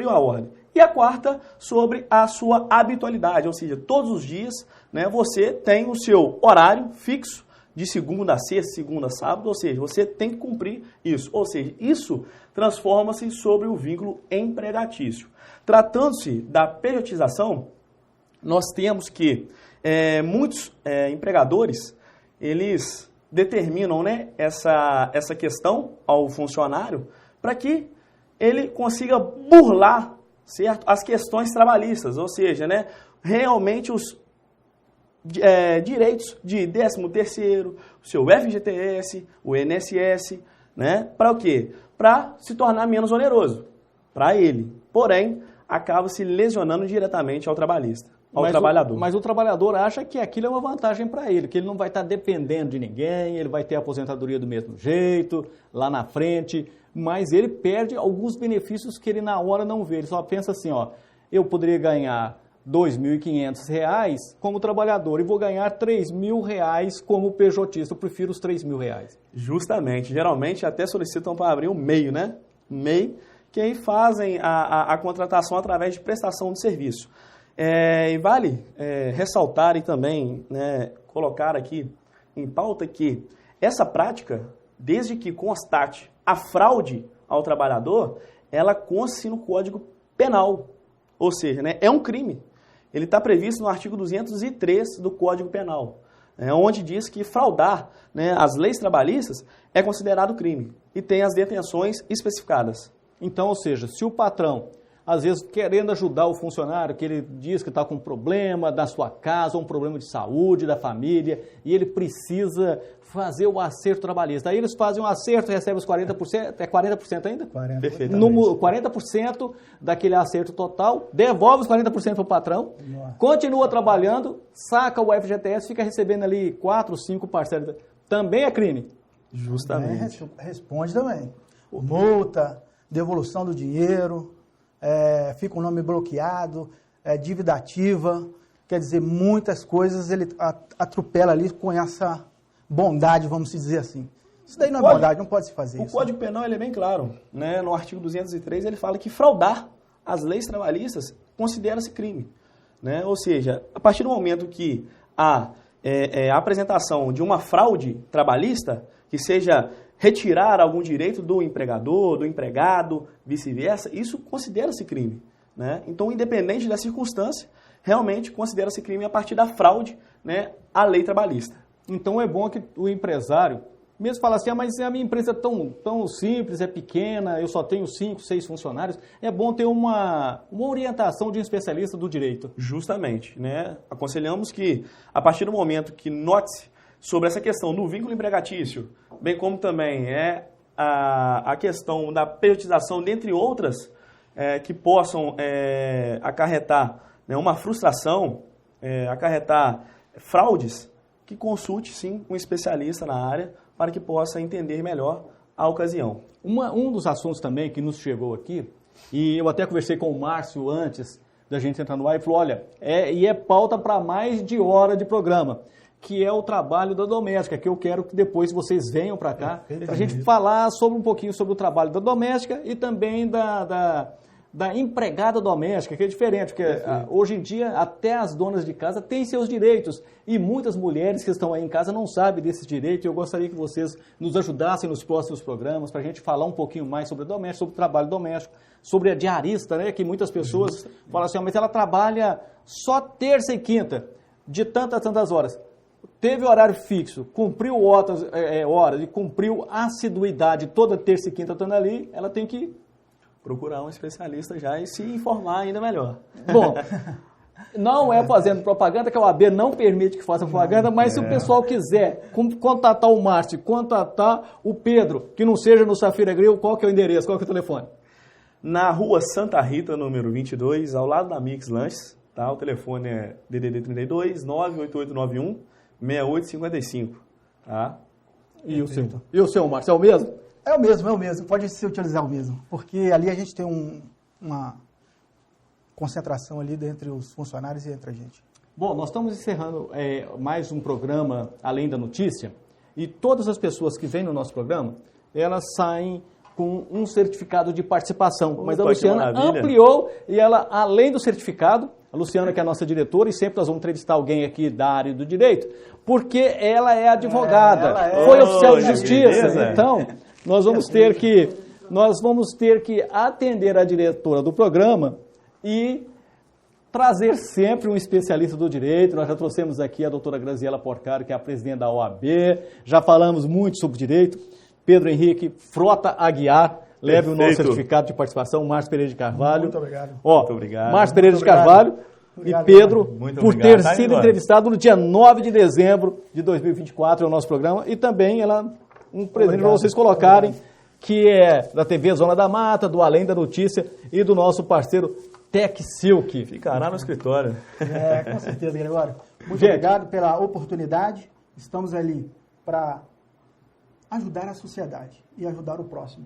a ordem. E a 4ª, sobre a sua habitualidade, ou seja, todos os dias, né, você tem o seu horário fixo, de segunda a sexta, segunda a sábado, ou seja, você tem que cumprir isso. Ou seja, isso transforma-se sobre o vínculo empregatício. Tratando-se da pejotização, nós temos que muitos empregadores, eles determinam, né, essa questão ao funcionário para que ele consiga burlar, certo, as questões trabalhistas, ou seja, né, realmente os direitos de 13º, o seu FGTS, o INSS, né, para o quê? Para se tornar menos oneroso para ele. Porém, acaba se lesionando diretamente ao trabalhista, ao trabalhador. Mas o trabalhador acha que aquilo é uma vantagem para ele, que ele não vai estar dependendo de ninguém, ele vai ter a aposentadoria do mesmo jeito, lá na frente, mas ele perde alguns benefícios que ele na hora não vê. Ele só pensa assim, ó, eu poderia ganhar R$ 2.500 como trabalhador e vou ganhar R$ 3.000 como pejotista. Eu prefiro os R$ 3.000. Justamente. Geralmente até solicitam para abrir um MEI, né? MEI, que aí fazem a contratação através de prestação de serviço. E vale ressaltar e também, né, colocar aqui em pauta que essa prática, desde que constate a fraude ao trabalhador, ela consta no Código Penal. Ou seja, né, é um crime. Ele está previsto no artigo 203 do Código Penal, onde diz que fraudar, né, as leis trabalhistas é considerado crime e tem as detenções especificadas. Então, ou seja, se o patrão, às vezes querendo ajudar o funcionário, que ele diz que está com um problema da sua casa, um problema de saúde, da família, e ele precisa fazer o acerto trabalhista. Aí eles fazem um acerto, recebem os 40%, é 40% ainda? 40%. Perfeitamente. 40% daquele acerto total, devolve os 40% para o patrão, continua trabalhando, saca o FGTS, fica recebendo ali 4, 5 parcelas. Também é crime. Justamente. Responde também. Multa, devolução do dinheiro, fica o nome bloqueado, dívida ativa, quer dizer, muitas coisas ele atropela ali com essa bondade, vamos dizer assim. Isso daí não é bondade, não pode se fazer isso. O Código Penal ele é bem claro, né? No artigo 203 ele fala que fraudar as leis trabalhistas considera-se crime, né? Ou seja, a partir do momento que há a apresentação de uma fraude trabalhista, que seja retirar algum direito do empregador, do empregado, vice-versa, isso considera-se crime, né? Então, independente da circunstância, realmente considera-se crime a partir da fraude, né, à lei trabalhista. Então é bom que o empresário, mesmo falar assim, mas a minha empresa é tão simples, é pequena, eu só tenho 5, 6 funcionários, é bom ter uma orientação de um especialista do direito. Justamente, né? Aconselhamos que, a partir do momento que note-se sobre essa questão do vínculo empregatício, bem como também a questão da pejotização, dentre outras, que possam acarretar, né, uma frustração, acarretar fraudes, que consulte, sim, um especialista na área para que possa entender melhor a ocasião. Um dos assuntos também que nos chegou aqui, e eu até conversei com o Márcio antes da gente entrar no ar, e falou, olha, é pauta para mais de hora de programa, que é o trabalho da doméstica, que eu quero que depois vocês venham para cá, para a gente falar um pouquinho sobre o trabalho da doméstica e também da empregada doméstica, que é diferente, porque hoje em dia até as donas de casa têm seus direitos e muitas mulheres que estão aí em casa não sabem desses direitos. Eu gostaria que vocês nos ajudassem nos próximos programas para a gente falar um pouquinho mais sobre a doméstica, sobre o trabalho doméstico, sobre a diarista, né, que muitas pessoas falam assim, mas ela trabalha só terça e quinta, de tantas a tantas horas. Teve horário fixo, cumpriu horas e cumpriu assiduidade toda terça e quinta estando ali, ela tem que procurar um especialista já e se informar ainda melhor. Bom, não é fazendo propaganda, que a OAB não permite que faça propaganda, mas se o pessoal quiser contatar o Márcio, contatar o Pedro, que não seja no Safira Grill, qual que é o endereço, qual que é o telefone? na rua Santa Rita, número 22, ao lado da Mix Lanches, tá? O telefone é DDD 32 98891 6855, tá? E o seu, Márcio, é o mesmo? É o mesmo, pode se utilizar o mesmo, porque ali a gente tem uma concentração ali entre os funcionários e entre a gente. Bom, nós estamos encerrando mais um programa Além da Notícia, e todas as pessoas que vêm no nosso programa, elas saem com um certificado de participação. Mas a Luciana ampliou e ela, além do certificado, a Luciana, que é a nossa diretora, e sempre nós vamos entrevistar alguém aqui da área do direito, porque ela é advogada, foi oficial de justiça. Então, nós vamos ter que atender a diretora do programa e trazer sempre um especialista do direito. Nós já trouxemos aqui a doutora Graziela Porcaro, que é a presidente da OAB, já falamos muito sobre direito. Pedro Henrique Frota Aguiar, leve o nosso certificado de participação. Márcio Pereira de Carvalho. Muito obrigado. Muito obrigado. Márcio Pereira de Carvalho e Pedro, por ter sido entrevistado no dia 9 de dezembro de 2024, é o nosso programa. E também um presente para vocês colocarem, que é da TV Zona da Mata, do Além da Notícia e do nosso parceiro Tech Silk. Ficará no escritório. Com certeza, Gregório. Muito obrigado pela oportunidade. Estamos ali para ajudar a sociedade e ajudar o próximo.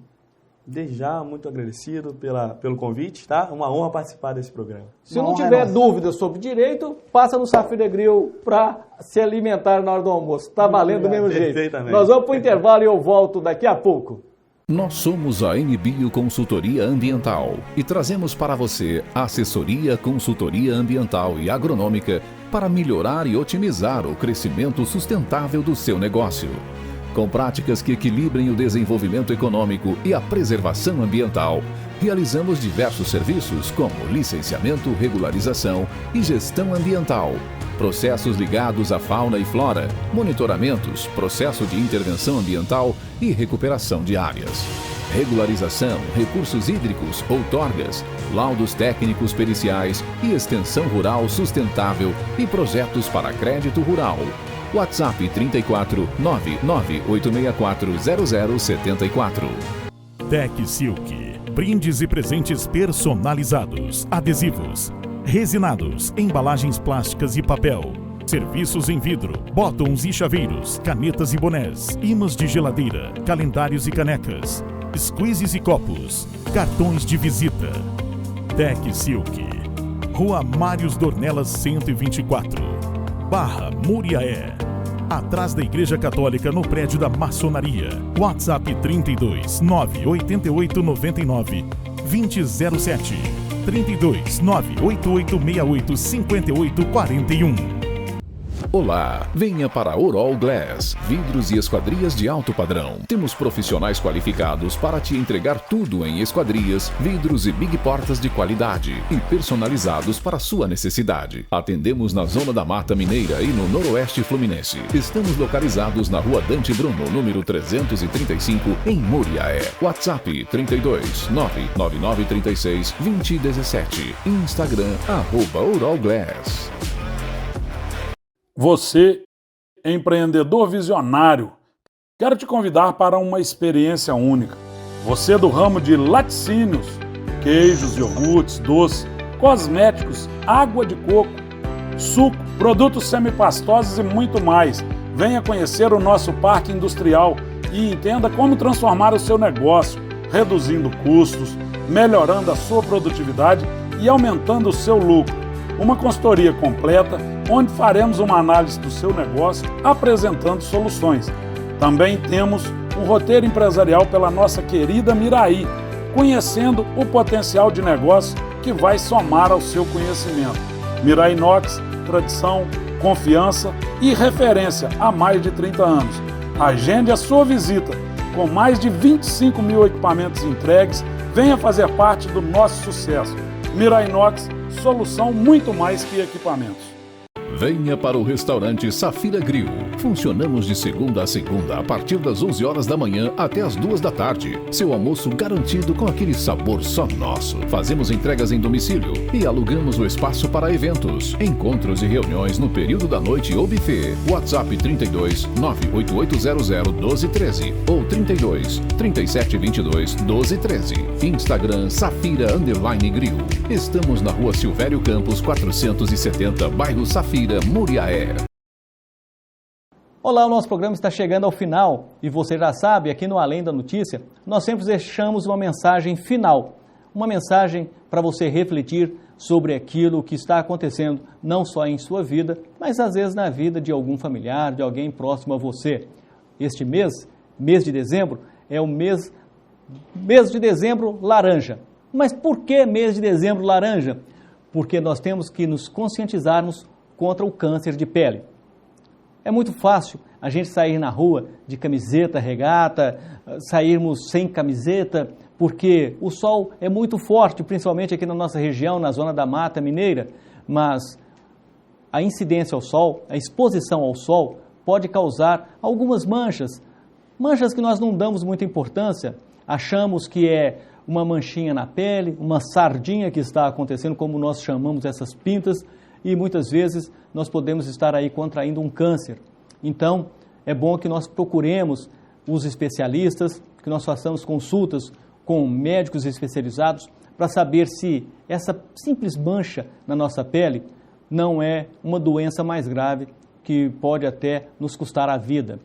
Desde já, muito agradecido pelo convite, tá? Uma honra participar desse programa. Se não tiver dúvidas sobre direito, passa no Safira Grill para se alimentar na hora do almoço. Está valendo do mesmo jeito. Nós vamos para o intervalo e eu volto daqui a pouco. Nós somos a NBio Consultoria Ambiental e trazemos para você assessoria, consultoria ambiental e agronômica para melhorar e otimizar o crescimento sustentável do seu negócio. Com práticas que equilibrem o desenvolvimento econômico e a preservação ambiental, realizamos diversos serviços como licenciamento, regularização e gestão ambiental, processos ligados à fauna e flora, monitoramentos, processo de intervenção ambiental e recuperação de áreas, regularização, recursos hídricos, outorgas, laudos técnicos periciais e extensão rural sustentável e projetos para crédito rural. WhatsApp 34 99864 0074. Tech Silk. Brindes e presentes personalizados, adesivos, resinados, embalagens plásticas e papel, serviços em vidro, botões e chaveiros, canetas e bonés, imãs de geladeira, calendários e canecas, squeezes e copos, cartões de visita. Tech Silk. Rua Mários Dornelas 124. Barra Muriaé, atrás da Igreja Católica, no prédio da Maçonaria. WhatsApp 32 988 99 2007 32 98868 5841. Olá, venha para Oral Glass, vidros e esquadrias de alto padrão. Temos profissionais qualificados para te entregar tudo em esquadrias, vidros e big portas de qualidade e personalizados para sua necessidade. Atendemos na Zona da Mata Mineira e no Noroeste Fluminense. Estamos localizados na Rua Dante Bruno, número 335, em Muriaé. WhatsApp 32 99936 2017. Instagram @Oral Glass. Você, empreendedor visionário, quero te convidar para uma experiência única. Você do ramo de laticínios, queijos, iogurtes, doces, cosméticos, água de coco, suco, produtos semipastosos e muito mais. Venha conhecer o nosso parque industrial e entenda como transformar o seu negócio, reduzindo custos, melhorando a sua produtividade e aumentando o seu lucro. Uma consultoria completa, onde faremos uma análise do seu negócio, apresentando soluções. Também temos um roteiro empresarial pela nossa querida Miraí, conhecendo o potencial de negócio que vai somar ao seu conhecimento. Miraí Inox, tradição, confiança e referência há mais de 30 anos. Agende a sua visita. Com mais de 25 mil equipamentos entregues, venha fazer parte do nosso sucesso. Miraí Inox, solução muito mais que equipamentos. Venha para o restaurante Safira Grill. Funcionamos de segunda a segunda a partir das 11 horas da manhã até as 2 da tarde. Seu almoço garantido com aquele sabor só nosso. Fazemos entregas em domicílio e alugamos o espaço para eventos, encontros e reuniões no período da noite ou buffet. WhatsApp 32 98800 1213 ou 32 3722 1213. Instagram Safira_Grill. Estamos na Rua Silvério Campos 470, bairro Safira, Muriaé. Olá, o nosso programa está chegando ao final e você já sabe, aqui no Além da Notícia, nós sempre deixamos uma mensagem final, uma mensagem para você refletir sobre aquilo que está acontecendo, não só em sua vida, mas às vezes na vida de algum familiar, de alguém próximo a você. Este mês de dezembro, é o mês de dezembro laranja. Mas por que mês de dezembro laranja? Porque nós temos que nos conscientizarmos contra o câncer de pele. É muito fácil a gente sair na rua de camiseta, regata, sairmos sem camiseta, porque o sol é muito forte, principalmente aqui na nossa região, na zona da Mata Mineira, mas a incidência ao sol, a exposição ao sol, pode causar algumas manchas que nós não damos muita importância, achamos que é uma manchinha na pele, uma sardinha que está acontecendo, como nós chamamos essas pintas, e muitas vezes nós podemos estar aí contraindo um câncer. Então, é bom que nós procuremos os especialistas, que nós façamos consultas com médicos especializados para saber se essa simples mancha na nossa pele não é uma doença mais grave que pode até nos custar a vida.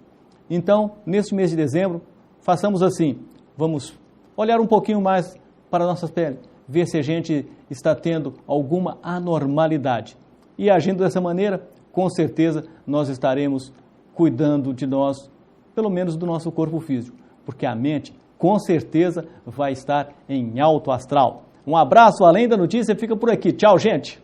Então, neste mês de dezembro, façamos assim, vamos olhar um pouquinho mais para a nossa pele, ver se a gente está tendo alguma anormalidade. E agindo dessa maneira, com certeza nós estaremos cuidando de nós, pelo menos do nosso corpo físico, porque a mente, com certeza, vai estar em alto astral. Um abraço, Além da Notícia, fica por aqui. Tchau, gente!